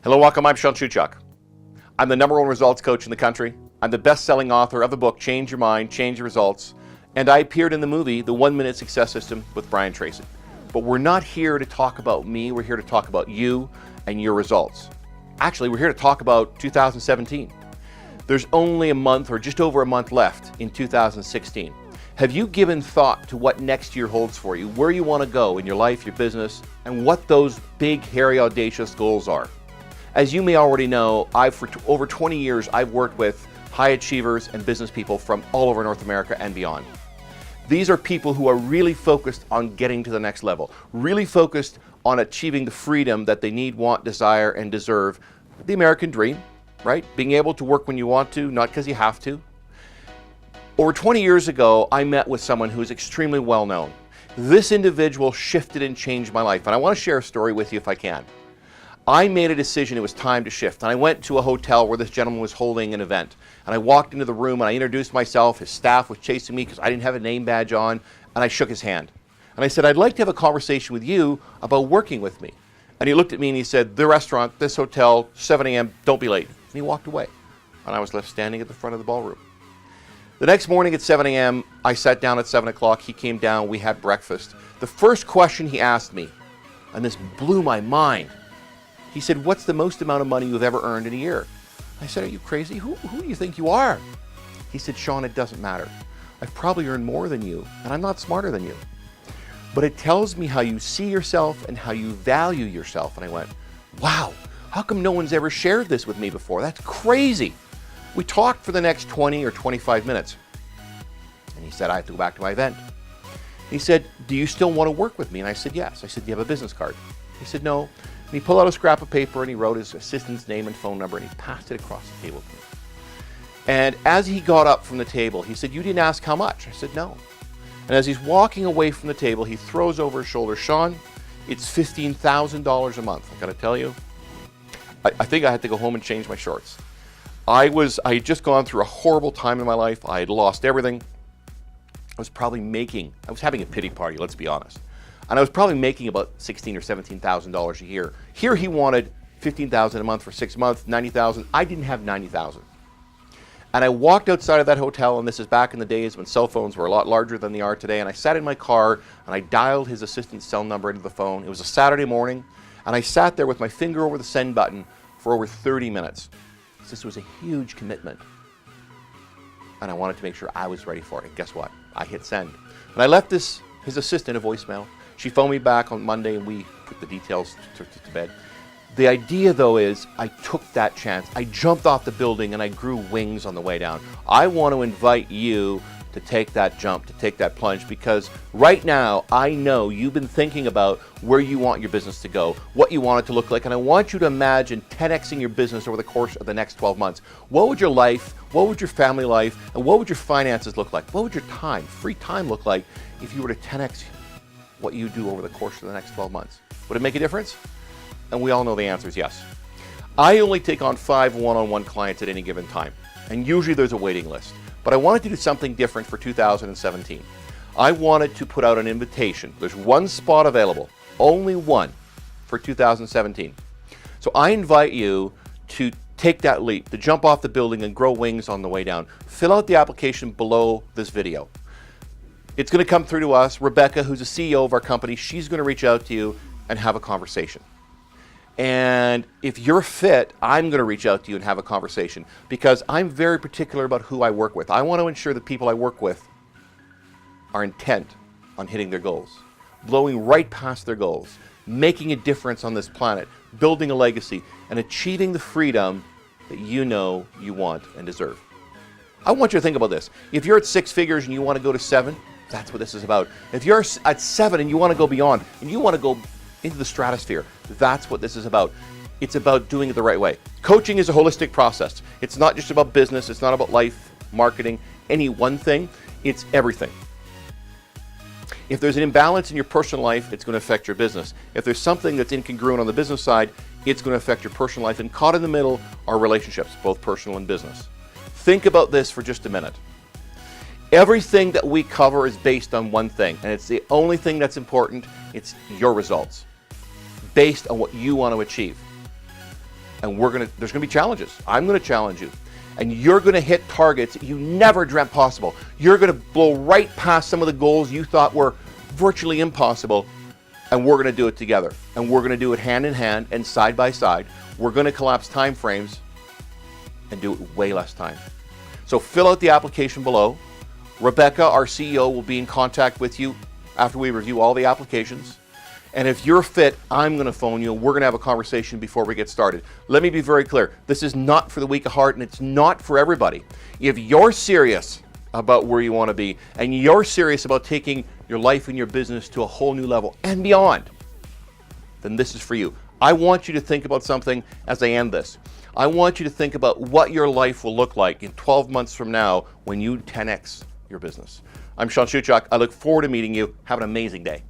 Hello, welcome. I'm Sean Shewchuk. I'm the #1 results coach in the country. I'm the best-selling author of the book, Change Your Mind, Change Your Results. And I appeared in the movie, The 1 Minute Success System with Brian Tracy. But we're not here to talk about me. We're here to talk about you and your results. Actually, we're here to talk about 2017. There's only a month or just over a month left in 2016. Have you given thought to what next year holds for you, where you want to go in your life, your business, and what those big, hairy, audacious goals are? As you may already know, for over 20 years, I've worked with high achievers and business people from all over North America and beyond. These are people who are really focused on getting to the next level, really focused on achieving the freedom that they need, want, desire, and deserve. The American dream, right? Being able to work when you want to, not because you have to. Over 20 years ago, I met with someone who is extremely well known. This individual shifted and changed my life, and I want to share a story with you if I can. I made a decision it was time to shift, and I went to a hotel where this gentleman was holding an event. And I walked into the room and I introduced myself. His staff was chasing me because I didn't have a name badge on, and I shook his hand. And I said, I'd like to have a conversation with you about working with me. And he looked at me and he said, the restaurant, this hotel, 7 a.m., don't be late. And he walked away. And I was left standing at the front of the ballroom. The next morning at 7 a.m., I sat down at 7 o'clock. He came down. We had breakfast. The first question he asked me, and this blew my mind, he said, what's the most amount of money you've ever earned in a year? I said, are you crazy? Who do you think you are? He said, Sean, it doesn't matter. I've probably earned more than you, and I'm not smarter than you. But it tells me how you see yourself and how you value yourself. And I went, wow, how come no one's ever shared this with me before? That's crazy. We talked for the next 20 or 25 minutes. And he said, I have to go back to my event. He said, do you still want to work with me? And I said, yes. I said, do you have a business card? He said, no. And he pulled out a scrap of paper and he wrote his assistant's name and phone number and he passed it across the table to me. And as he got up from the table, he said, you didn't ask how much? I said, no. And as he's walking away from the table, he throws over his shoulder, Sean, it's $15,000 a month. I gotta tell you, I think I had to go home and change my shorts. I had just gone through a horrible time in my life. I had lost everything. I was having a pity party, let's be honest. And I was probably making about $16,000 or $17,000 a year. Here he wanted $15,000 a month for 6 months, $90,000. I didn't have $90,000. And I walked outside of that hotel, and this is back in the days when cell phones were a lot larger than they are today, and I sat in my car and I dialed his assistant's cell number into the phone. It was a Saturday morning, and I sat there with my finger over the send button for over 30 minutes. This was a huge commitment. And I wanted to make sure I was ready for it. And guess what? I hit send. And I left his assistant a voicemail. She phoned me back on Monday and we put the details to bed. The idea though is I took that chance. I jumped off the building and I grew wings on the way down. I want to invite you to take that jump, to take that plunge, because right now I know you've been thinking about where you want your business to go, what you want it to look like, and I want you to imagine 10xing your business over the course of the next 12 months. What would your life, what would your family life, and what would your finances look like? What would your time, free time look like if you were to 10x what you do over the course of the next 12 months? Would it make a difference? And we all know the answer is yes. I only take on 5 one-on-one clients at any given time, and usually there's a waiting list. But I wanted to do something different for 2017. I wanted to put out an invitation. There's one spot available, only one, for 2017. So I invite you to take that leap, to jump off the building and grow wings on the way down. Fill out the application below this video. It's going to come through to us. Rebecca, who's the CEO of our company, she's going to reach out to you and have a conversation. And if you're fit, I'm going to reach out to you and have a conversation because I'm very particular about who I work with. I want to ensure that people I work with are intent on hitting their goals, blowing right past their goals, making a difference on this planet, building a legacy, and achieving the freedom that you know you want and deserve. I want you to think about this. If you're at 6 figures and you want to go to 7, that's what this is about. If you're at 7 and you want to go beyond, and you want to go into the stratosphere, that's what this is about. It's about doing it the right way. Coaching is a holistic process. It's not just about business. It's not about life, marketing, any one thing. It's everything. If there's an imbalance in your personal life, it's going to affect your business. If there's something that's incongruent on the business side, it's going to affect your personal life. And caught in the middle are relationships, both personal and business. Think about this for just a minute. Everything that we cover is based on one thing, and it's the only thing that's important. It's your results, based on what you want to achieve. and there's gonna be challenges. I'm gonna challenge you. And you're gonna hit targets you never dreamt possible. You're gonna blow right past some of the goals you thought were virtually impossible, and we're gonna do it together. And we're gonna do it hand in hand and side by side. We're gonna collapse time frames and do it with way less time. So fill out the application below. Rebecca, our CEO, will be in contact with you after we review all the applications. And if you're fit, I'm going to phone you. We're going to have a conversation before we get started. Let me be very clear. This is not for the weak of heart, and it's not for everybody. If you're serious about where you want to be, and you're serious about taking your life and your business to a whole new level and beyond, then this is for you. I want you to think about something as I end this. I want you to think about what your life will look like in 12 months from now when you 10x your business. I'm Sean Shewchuk. I look forward to meeting you. Have an amazing day.